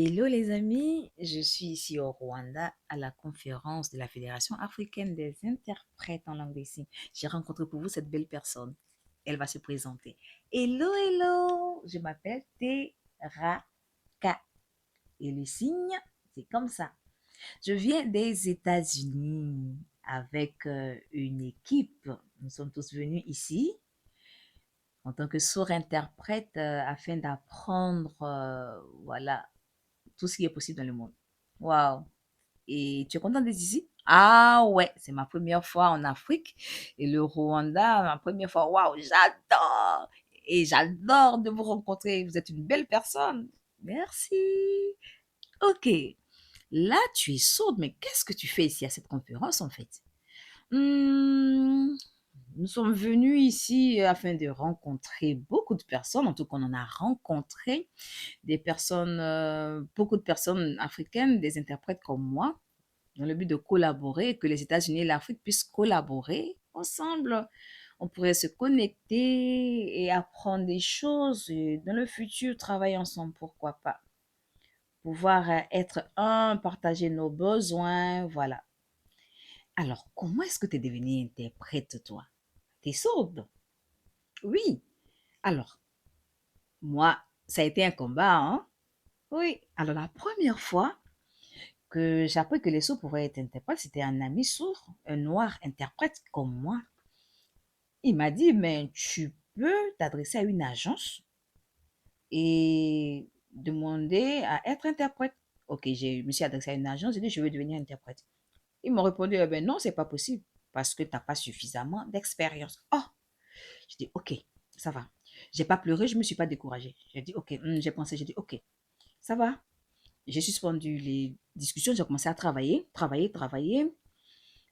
Hello les amis, je suis ici au Rwanda à la conférence de la Fédération africaine des interprètes en langue des signes. J'ai rencontré pour vous cette belle personne. Elle va se présenter. Hello, hello, je m'appelle Teraka et le signe, c'est comme ça. Je viens des États-Unis avec une équipe. Nous sommes tous venus ici en tant que sourds interprètes afin d'apprendre voilà, tout ce qui est possible dans le monde. Waouh! Et tu es content d'être ici? Ah ouais, c'est ma première fois en Afrique. Et le Rwanda, ma première fois. Waouh, j'adore! Et j'adore de vous rencontrer. Vous êtes une belle personne. Merci. Ok. Là, tu es sourde, mais qu'est-ce que tu fais ici à cette conférence en fait? Hmm, nous sommes venus ici afin de rencontrer beaucoup de personnes. En tout cas, on en a rencontré des personnes, beaucoup de personnes africaines, des interprètes comme moi, dans le but de collaborer, que les États-Unis et l'Afrique puissent collaborer ensemble. On pourrait se connecter et apprendre des choses et dans le futur travailler ensemble, pourquoi pas. Pouvoir être un, partager nos besoins, voilà. Alors, comment est-ce que tu es devenue interprète, toi? Tu es sourde? Oui. Alors, moi, ça a été un combat, hein? Oui. Alors, la première fois que j'ai appris que les sourds pouvaient être interprètes, c'était un ami sourd, un noir interprète comme moi. Il m'a dit, mais tu peux t'adresser à une agence et demander à être interprète. Ok, je me suis adressée à une agence, j'ai dit, je veux devenir interprète. Ils m'ont répondu, eh ben non, c'est pas possible parce que tu n'as pas suffisamment d'expérience. Oh, je dis, ok, ça va. J'ai pas pleuré, je me suis pas découragée. J'ai dit, ok, j'ai pensé, j'ai dit, ok, ça va. J'ai suspendu les discussions, j'ai commencé à travailler.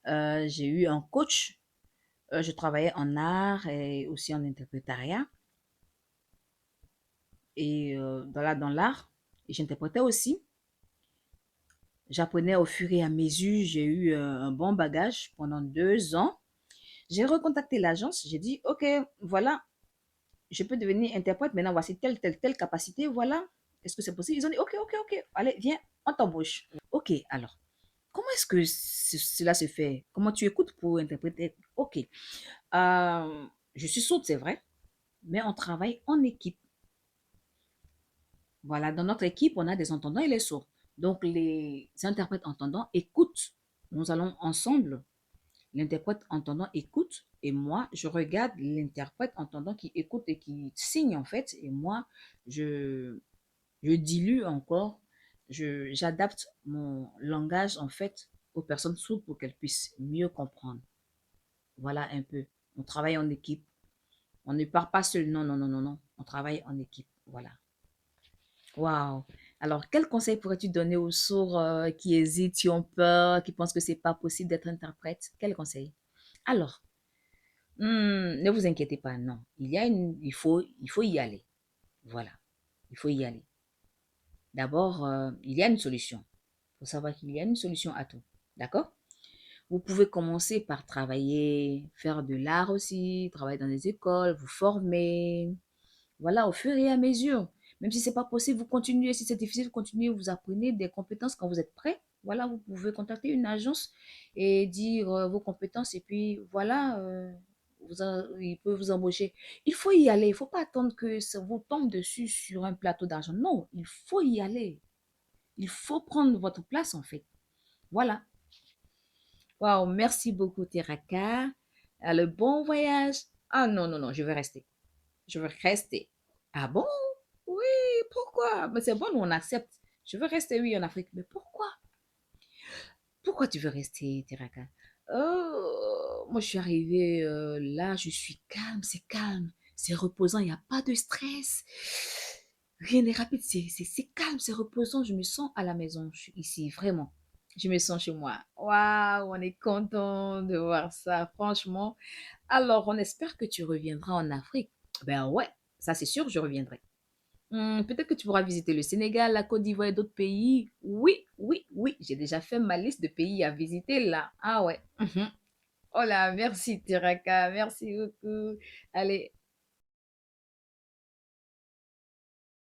J'ai eu un coach. Je travaillais en art et aussi en interprétariat et dans l'art. Et j'interprétais aussi. J'apprenais au fur et à mesure. J'ai eu un bon bagage pendant 2 ans. J'ai recontacté l'agence. J'ai dit, OK, voilà, je peux devenir interprète. Maintenant, voici telle capacité. Voilà. Est-ce que c'est possible? Ils ont dit, OK, OK, OK. Allez, viens, on t'embauche. OK, alors, comment est-ce que cela se fait? Comment tu écoutes pour interpréter? OK. Je suis sourde, c'est vrai, mais on travaille en équipe. Voilà, dans notre équipe, on a des entendants et les sourds. Donc, les interprètes entendants écoutent. Nous allons ensemble. L'interprète entendant écoute et moi, je regarde l'interprète entendant qui écoute et qui signe en fait. Et moi, je, je dilue encore, j'adapte mon langage en fait aux personnes sourdes pour qu'elles puissent mieux comprendre. Voilà un peu. On travaille en équipe. On ne part pas seul. Non, non, non, non, non. On travaille en équipe. Voilà. Waouh! Alors, quel conseil pourrais-tu donner aux sourds qui hésitent, qui ont peur, qui pensent que c'est pas possible d'être interprète? Quel conseil? Alors, ne vous inquiétez pas, non. Il faut y aller. Voilà, il faut y aller. D'abord, il y a une solution. Il faut savoir qu'il y a une solution à tout. D'accord? Vous pouvez commencer par travailler, faire de l'art aussi, travailler dans des écoles, vous former. Voilà, au fur et à mesure. Même si c'est pas possible, vous continuez. Si c'est difficile, vous continuez, vous apprenez des compétences quand vous êtes prêt. Voilà, vous pouvez contacter une agence et dire vos compétences et puis voilà, il peut vous embaucher. Il faut y aller. Il ne faut pas attendre que ça vous tombe dessus sur un plateau d'argent. Non, il faut y aller. Il faut prendre votre place en fait. Voilà. Waouh, merci beaucoup Teraka. Le bon voyage. Ah non, non, non, je vais rester. Je veux rester. Ah bon? Oui, pourquoi? Mais c'est bon, nous on accepte. Je veux rester, oui, en Afrique. Mais pourquoi? Pourquoi tu veux rester, Teraka? Oh, moi, je suis arrivée là, je suis calme, c'est reposant, il n'y a pas de stress. Rien n'est rapide, c'est calme, c'est reposant. Je me sens à la maison, je suis ici, vraiment. Je me sens chez moi. Waouh, on est content de voir ça, franchement. Alors, on espère que tu reviendras en Afrique. Ben ouais, ça c'est sûr, je reviendrai. Peut-être que tu pourras visiter le Sénégal, la Côte d'Ivoire et d'autres pays. Oui, oui, oui, j'ai déjà fait ma liste de pays à visiter là. Ah ouais. Oh là, merci Tiraka, merci beaucoup. Allez,